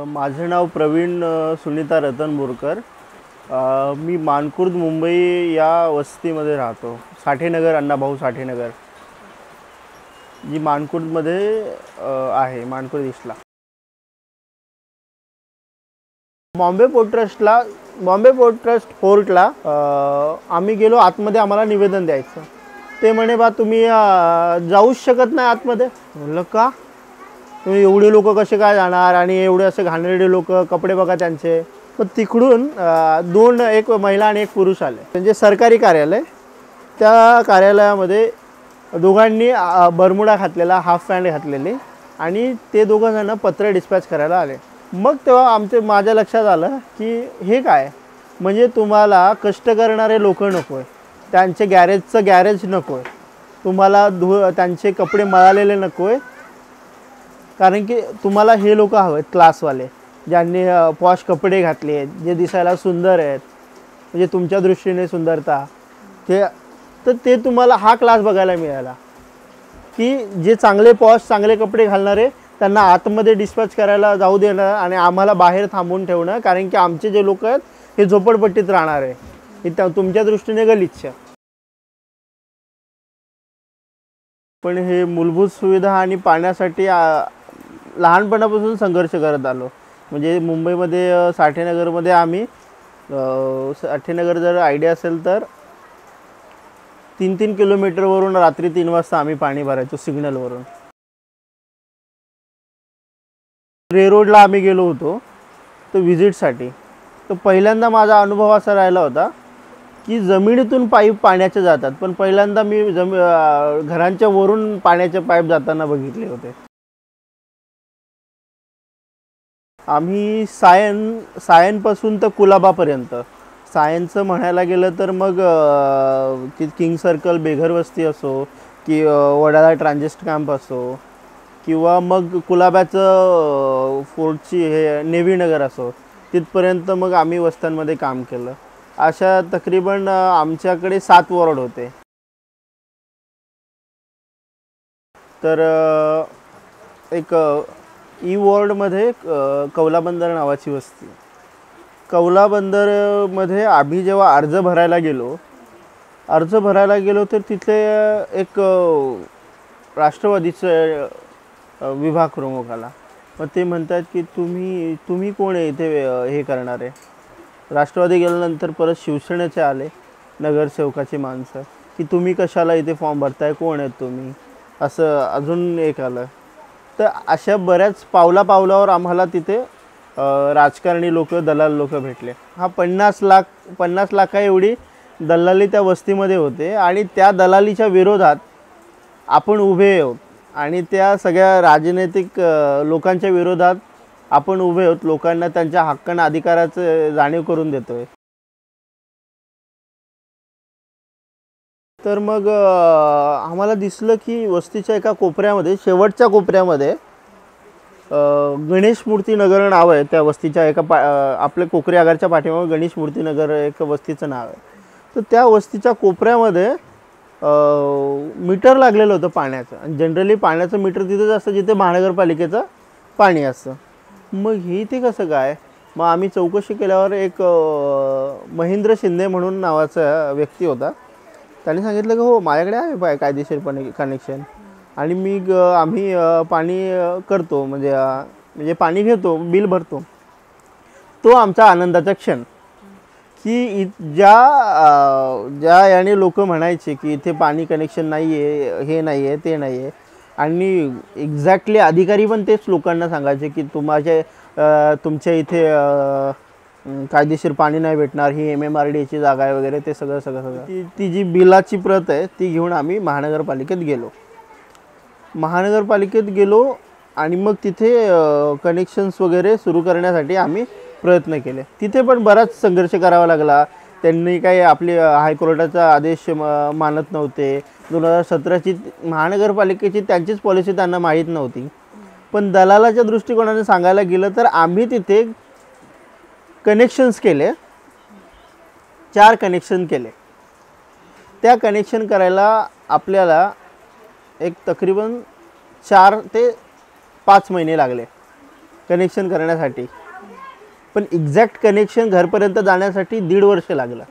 माझे नाव प्रवीण सुनीता रतन बोरकर। मी मानखुर्द मुंबई या वस्तीमध्ये राहतो। साठेनगर, अण्णाभाऊ साठेनगर जी मानखुर्दमध्ये आहे, मानखुर्द ईस्टला। बॉम्बे पोर्ट ट्रस्ट फोर्टला आम्ही गेलो। आतमध्ये आम्हाला निवेदन द्यायचं। ते म्हणे बा तुम्ही जाऊच शकत नाही आतमध्ये। म्हणलं का? तुम्ही एवढे लोक कसे काय जाणार? आणि एवढे असे घाणेरडे लोक, कपडे बघा त्यांचे। पण तिकडून एक महिला आणि एक पुरुष आले। म्हणजे सरकारी कार्यालय, त्या कार्यालयामध्ये दोघांनी बरमुडा घातलेला, हाफ पॅन्ट घातलेली, आणि ते दोघं जण पत्र डिस्पॅच करायला आले। मग तेव्हा माझ्या लक्षात आलं की हे काय, म्हणजे तुम्हाला कष्ट करणारे लोक नको आहे, त्यांचे गॅरेज नको आहे, तुम्हाला त्यांचे कपडे मळालेले नको आहे, कारण की तुम्हाला हे लोक हवे आहेत क्लासवाले, ज्यांनी पॉश कपडे घातले आहेत, जे दिसायला सुंदर आहेत, म्हणजे तुमच्या दृष्टीने सुंदरता ते तुम्हाला हा क्लास बघायला मिळाला की जे चांगले पॉश चांगले कपडे घालणारे त्यांना आतमध्ये डिस्पॅच करायला जाऊ देणं आणि आम्हाला बाहेर थांबवून ठेवणं, कारण की आमचे जे लोक आहेत हे झोपडपट्टीत राहणार आहे, हे तुमच्या दृष्टीने गलिच्छ। पण हे मूलभूत सुविधा आणि पाण्यासाठी लहानपणापासून संघर्ष करत आलो। म्हणजे मुंबईमध्ये साठेनगरमध्ये आम्ही साठेनगर जर आयडिया असेल तर 3-3 किलोमीटरवरून रात्री 3 वाजता आम्ही पाणी भरायचो सिग्नलवरून। रोडला आम्ही गेलो होतो तो व्हिजिटसाठी। तर पहिल्यांदा माझा अनुभव असा राहिला होता की जमिनीतून पाईप पाण्याचे जातात, पण पहिल्यांदा मी घरांच्या वरून पाण्याचे पाईप जाताना बघितले होते। आम्ही सायनपासून तर कुलाबापर्यंत, सायनचं म्हणायला गेलं तर मग किंग सर्कल बेघर वस्ती असो, की वडाळा ट्रान्झिस्ट कॅम्प असो, किंवा मग कुलाब्याचं फोर्टची हे नेव्ही नगर असो, तिथपर्यंत मग आम्ही वस्त्यांमध्ये काम केलं। अशा तकरीबन आमच्याकडे 7 वॉर्ड होते। तर एक ई वॉर्डमध्ये कौला बंदर नावाची वस्ती। कौला बंदरमध्ये आम्ही जेव्हा अर्ज भरायला गेलो तर तिथे एक राष्ट्रवादीचे विभाग प्रमुख आला। मग ते म्हणतात की तुम्ही कोण आहे इथे हे करणारे? राष्ट्रवादी गेल्यानंतर परत शिवसेनेचे आले नगरसेवकाची माणसं, की तुम्ही कशाला इथे फॉर्म भरताय, कोण आहेत तुम्ही, असं अजून एक आलं। तर अशा बऱ्याच पावलावर आम्हाला तिथे राजकारणी लोक, दलाल लोक भेटले। हा 50 लाख एवढी दलाली त्या वस्तीमध्ये होते, आणि त्या दलालीच्या विरोधात आपण उभे आहोत, आणि त्या सगळ्या राजनैतिक लोकांच्या विरोधात आपण उभे आहोत, लोकांना त्यांच्या हक्कांना अधिकाराचं जाणीव करून देतोय। तर मग आम्हाला दिसलं की वस्तीच्या एका कोपऱ्यामध्ये, शेवटच्या कोपऱ्यामध्ये गणेश मूर्ती नगर नाव आहे त्या वस्तीच्या। आपल्या कोकरे आगारच्या पाठीमागे गणेश मूर्ती नगर एक वस्तीचं नाव आहे। तर त्या वस्तीच्या कोपऱ्यामध्ये मीटर लागलेलं होतं पाण्याचं, आणि जनरली पाण्याचं मीटर तिथेच असतं जिथे महानगरपालिकेचं पाणी असतं। मग हे ते कसं काय? मग आम्ही चौकशी केल्यावर एक महेंद्र शिंदे म्हणून नावाचा व्यक्ती होता, त्याने सांगितलं की हो माझ्याकडे आहे कायदेशीरपणे कनेक्शन, आणि आम्ही पाणी करतो, म्हणजे पाणी घेतो, बिल भरतो। तो आमचा आनंदाचा क्षण की ज्या याने लोक म्हणायचे की इथे पाणी कनेक्शन नाही आहे, हे नाही आहे, ते नाही आहे, आणि एक्झॅक्टली अधिकारी पण तेच लोकांना सांगायचे की तुमच्या इथे कायदेशीर पाणी नाही भेटणार, ही MMRDAची जागा आहे वगैरे, ते सगळं ती जी बिलाची प्रत आहे ती घेऊन आम्ही महानगरपालिकेत गेलो आणि मग तिथे कनेक्शन्स वगैरे सुरू करण्यासाठी आम्ही प्रयत्न केले। तिथे पण बराच संघर्ष करावा लागला। त्यांनी काही आपली हायकोर्टाचा आदेश मानत नव्हते। 2017ची महानगरपालिकेची त्यांचीच पॉलिसी त्यांना माहीत नव्हती। पण दलालाच्या दृष्टिकोनाने सांगायला गेलं तर आम्ही तिथे कनेक्शन्स केले, 4 कनेक्शन केले। त्या कनेक्शन करायला आपल्याला एक तकरीबन 4 ते 5 महिने लागले कनेक्शन करण्यासाठी, पण एक्झॅक्ट कनेक्शन घरपर्यंत जाण्यासाठी 1.5 वर्ष लागलं.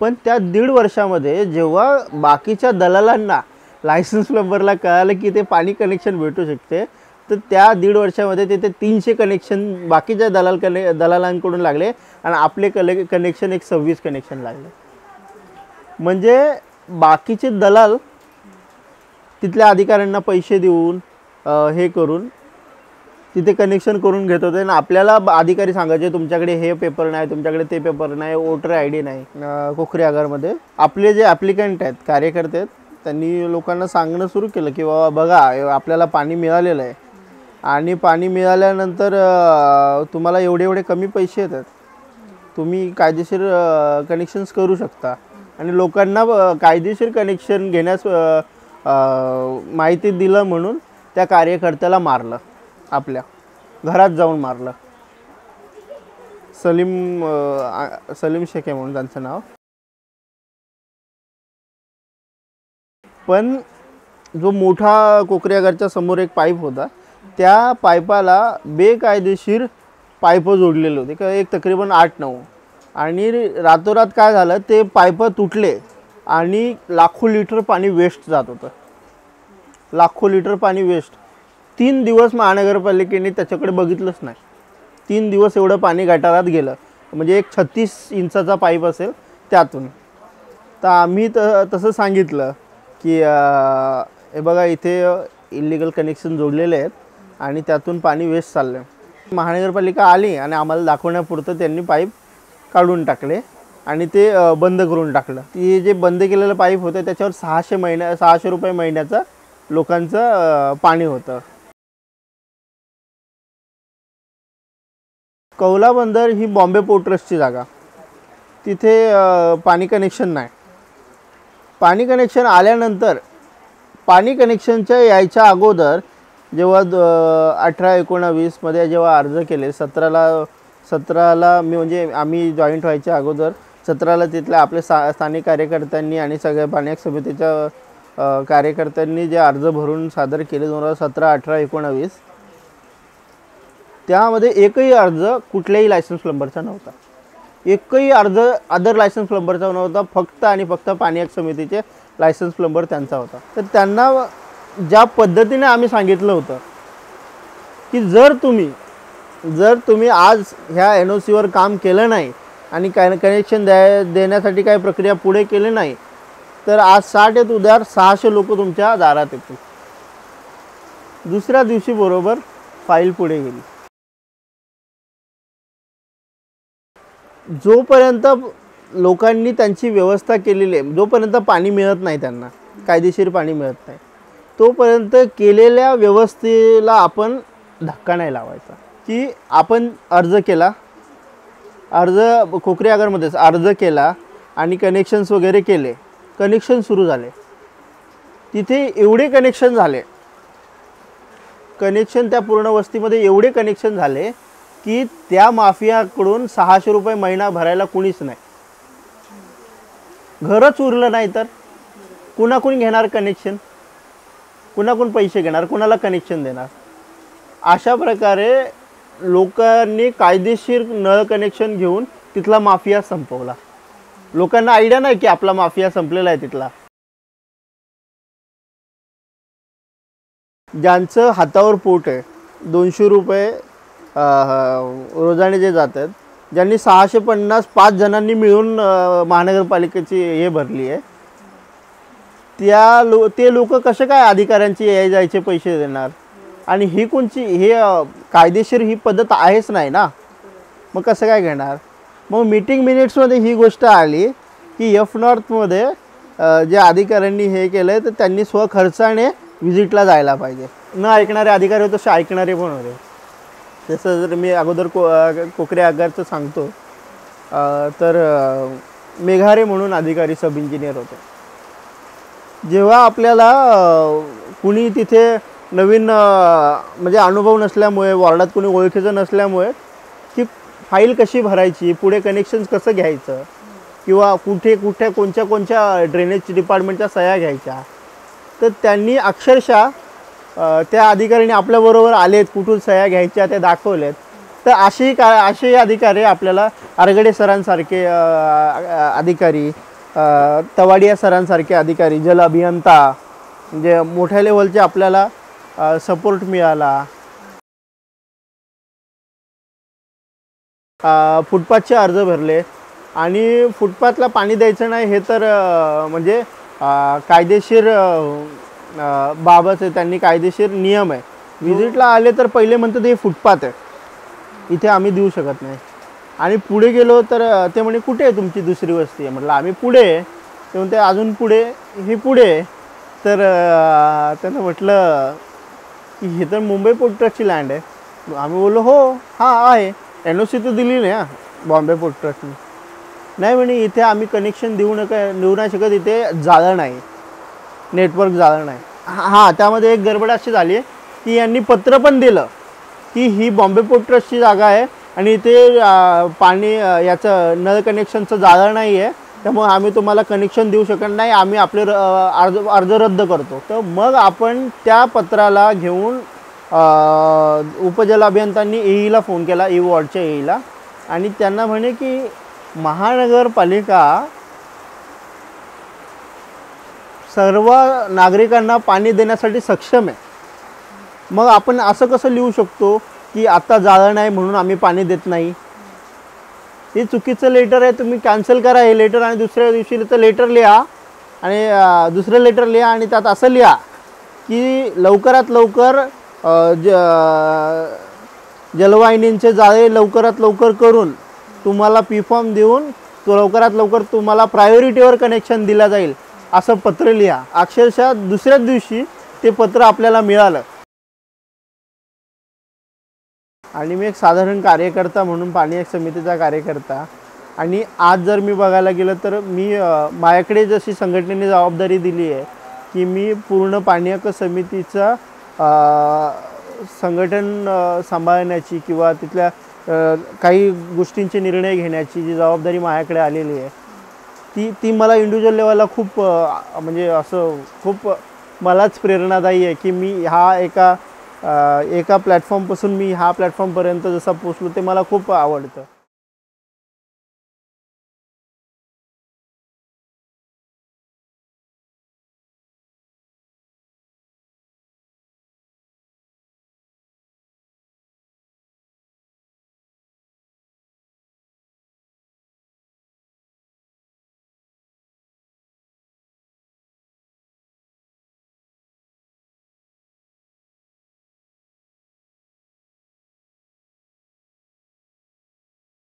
पण त्या 1.5 वर्षामध्ये जेव्हा बाकीच्या दलालांना लायसन्स प्लंबरला कळालं की ते पाणी कनेक्शन भेटू शकते, तर त्या 1.5 वर्षामध्ये तिथे 300 कनेक्शन बाकीच्या दलालांकडून लागले आणि आपले कनेक्शन एक 26 कनेक्शन लागले. म्हणजे बाकीचे दलाल तिथल्या अधिकाऱ्यांना पैसे देऊन हे करून तिथे कनेक्शन करून घेत होते आणि आपल्याला अधिकारी सांगायचे तुमच्याकडे हे पेपर नाही, तुमच्याकडे ते पेपर नाही, वोटर ID नाही. कोकरे आगारमध्ये आपले जे ॲप्लिकंट आहेत, कार्यकर्ते आहेत, त्यांनी लोकांना सांगणं सुरू केलं की बाबा बघा आपल्याला पाणी मिळालेलं आहे आणि पाणी मिळाल्यानंतर तुम्हाला एवढे कमी पैसे येतात, तुम्ही कायदेशीर कनेक्शन्स करू शकता. आणि लोकांना कायदेशीर कनेक्शन घेण्यास माहिती दिलं म्हणून त्या कार्यकर्त्याला मारलं, आपल्या घरात जाऊन मारलं. सलीम शेख म्हणून त्यांचं नाव. पण जो मोठा कोकरेआगारच्या समोर एक पाईप होता, त्या पाईपाला बेकायदेशीर पाईप जोडलेले होते, एक तकरीबन 8-9. आणि रातोरात काय झालं, ते पाईप तुटले आणि लाखो लिटर पाणी वेस्ट जात होतं. लाखो लिटर पाणी वेस्ट. 3 दिवस महानगरपालिकेने त्याच्याकडे बघितलंच नाही. 3 दिवस एवढं पाणी गटारात गेलं. म्हणजे एक 36 इंचाचा पाईप असेल त्यातून. तर आम्ही तसं सांगितलं की हे बघा इथे इलिगल कनेक्शन जोडलेले आहेत आणि त्यातून पाणी वेस्ट चाललं आहे. महानगरपालिका आली आणि आम्हाला दाखवण्यापुरतं त्यांनी पाईप काढून टाकले आणि ते बंद करून टाकलं. ते जे बंद केलेलं पाईप होतं त्याच्यावर 600 रुपये महिन्याचं लोकांचं पाणी होतं. कौला बंदर ही बॉम्बे पोर्ट ट्रस्टची जागा. तिथे पाणी कनेक्शन नाही. पाणी कनेक्शन आल्यानंतर, पाणी कनेक्शनच्या यायच्या अगोदर जेव्हा 18-19 मध्ये जेव्हा अर्ज केले, 17ला मी म्हणजे आम्ही जॉईंट व्हायच्या अगोदर 17ला तिथल्या आपले स्थानिक कार्यकर्त्यांनी आणि सगळ्या पाणी समितीच्या कार्यकर्त्यांनी जे अर्ज भरून सादर केले 2017, 18, 19, त्यामध्ये एकही अर्ज कुठल्याही लायसन्स प्लंबरचा नव्हता. एकही अर्ज अदर लायसन्स प्लंबरचा नव्हता. फक्त आणि फक्त पाणी समितीचे लायसन्स प्लंबर त्यांचा होता. तर त्यांना ज्या पद्धतीने आम्ही सांगितलं होतं की जर तुम्ही आज ह्या NOCवर काम केलं नाही आणि कनेक्शन देण्यासाठी काही प्रक्रिया पुढे केली नाही, तर आज 60 येत उद्या 600 लोक तुमच्या दारात येतील. दुसऱ्या दिवशी बरोबर फाईल पुढे गेली. जोपर्यंत लोकांनी त्यांची व्यवस्था केलेली आहे, जोपर्यंत पाणी मिळत नाही, त्यांना कायदेशीर पाणी मिळत नाही, तोपर्यंत केलेल्या व्यवस्थेला आपण धक्का नाही लावायचा. की आपण अर्ज केला, कोकरे आगारमध्येच अर्ज केला आणि कनेक्शन्स वगैरे केले, कनेक्शन सुरू झाले. तिथे एवढे कनेक्शन झाले, कनेक्शन त्या पूर्ण वस्तीमध्ये एवढे कनेक्शन झाले की त्या माफियाकडून 600 रुपये महिना भरायला कुणीच नाही. घरच उरलं नाही तर कुणाकडून घेणार कनेक्शन, कुणाकडून पैसे घेणार, कुणाला कनेक्शन देणार. अशा प्रकारे लोकांनी कायदेशीर नळ कनेक्शन घेऊन तिथला माफिया संपवला. लोकांना आयडिया नाही की आपला माफिया संपलेला आहे तिथला. ज्यांचं हातावर पोट आहे, 200 रुपये रोजाने जे जातात, ज्यांनी 650 5 जणांनी मिळून महानगरपालिकेची हे भरली आहे, ते लोक कसे काय अधिकाऱ्यांची जायचे पैसे देणार. आणि ही कोणची हे कायदेशीर ही पद्धत आहेच नाही ना, मग कसं काय घेणार. मग मीटिंग मिनिट्समध्ये ही गोष्ट आली की F नॉर्थमध्ये जे अधिकाऱ्यांनी हे केलं आहे तर त्यांनी स्वखर्चाने व्हिजिटला जायला पाहिजे. न ऐकणारे अधिकारी होते, तसे ऐकणारे पण होते. जसं जर मी अगोदर कोकरे आगारचं सांगतो तर मेघारे म्हणून अधिकारी सब इंजिनियर होते. जेव्हा आपल्याला कुणी तिथे नवीन म्हणजे अनुभव नसल्यामुळे, वॉर्डात कुणी ओळखीचं नसल्यामुळे की फाईल कशी भरायची, पुढे कनेक्शन्स कसं घ्यायचं, किंवा कुठे कोणत्या ड्रेनेज डिपार्टमेंटच्या सह्या घ्यायच्या, तर त्यांनी अक्षरशः त्या अधिकाऱ्यांनी आपल्याबरोबर आलेत, कुठून सह्या घ्यायच्या ते दाखवलेत. तर असे अधिकारी आपल्याला आरगडे सरांसारखे अधिकारी, तवाडिया सरांसारखे अधिकारी, जल अभियंता, म्हणजे मोठ्या लेवलचे आपल्याला सपोर्ट मिळाला. फुटपाथचे अर्ज भरले आणि फुटपाथला पाणी द्यायचं नाही हे तर म्हणजे कायदेशीर बाबच आहे, त्यांनी कायदेशीर नियम आहे. विजिटला आले तर पहिले म्हणतात हे फुटपाथ आहे, इथे आम्ही देऊ शकत नाही. आणि पुढे गेलो तर ते म्हणे कुठे आहे तुमची दुसरी वस्ती आहे. म्हटलं आम्ही पुढे आहे. ते म्हणते अजून पुढे, हे पुढे. तर त्यांना म्हटलं की हे तर मुंबई पोर्ट ट्रस्टची लँड आहे. आम्ही बोललो हो हां आहे, NOC तर दिली नाही बॉम्बे पोर्ट ट्रस्टने. नाही म्हणे इथे आम्ही कनेक्शन देऊ नाही शकत, इथे जाळं नाही, नेटवर्क जाळं नाही. हां, त्यामध्ये एक गडबड अशी झाली आहे की यांनी पत्र पण दिलं की ही बॉम्बे पोर्ट ट्रस्टची जागा आहे आणि इथे पाणी याचं नळ कनेक्शनचं जाळं नाही आहे, त्यामुळे आम्ही तुम्हाला कनेक्शन देऊ शकत नाही, आम्ही आपले अर्ज रद्द करतो. तर मग आपण त्या पत्राला घेऊन उपजल अभियंत्यांनी EEला फोन केला, वॉर्डच्या EEला, आणि त्यांना म्हणे की महानगरपालिका सर्व नागरिकांना पाणी देण्यासाठी सक्षम आहे. मग आपण असं कसं लिहू शकतो की आता जाळं नाही म्हणून आम्ही पाणी देत नाही. हे चुकीचं लेटर आहे, तुम्ही कॅन्सल करा हे लेटर आणि दुसऱ्या दिवशी तर लेटर लिहा आणि दुसरं लेटर लिहा आणि त्यात असं लिहा की लवकरात लवकर जलवाहिनींचे जाळे लवकरात लवकर करून तुम्हाला फॉर्म देऊन तो लवकरात लवकर तुम्हाला प्रायोरिटीवर कनेक्शन दिलं जाईल असं पत्र लिहा. अक्षरशः दुसऱ्याच दिवशी ते पत्र आपल्याला मिळालं. आणि मी एक साधारण कार्यकर्ता म्हणून पाणी हक्क समितीचा कार्यकर्ता, आणि आज जर मी बघायला गेलं तर मी माझ्याकडे जशी संघटनेने जबाबदारी दिली आहे की मी पूर्ण पाणी हक्क समितीचा संघटन सांभाळण्याची किंवा तिथल्या काही गोष्टींचे निर्णय घेण्याची जी जबाबदारी माझ्याकडे आलेली आहे ती मला इंडिव्हिज्युअल लेवलला खूप म्हणजे असं खूप मलाच प्रेरणादायी आहे की मी हा एका प्लॅटफॉर्मपासून मी ह्या प्लॅटफॉर्मपर्यंत जसा पोचलो ते मला खूप आवडतं.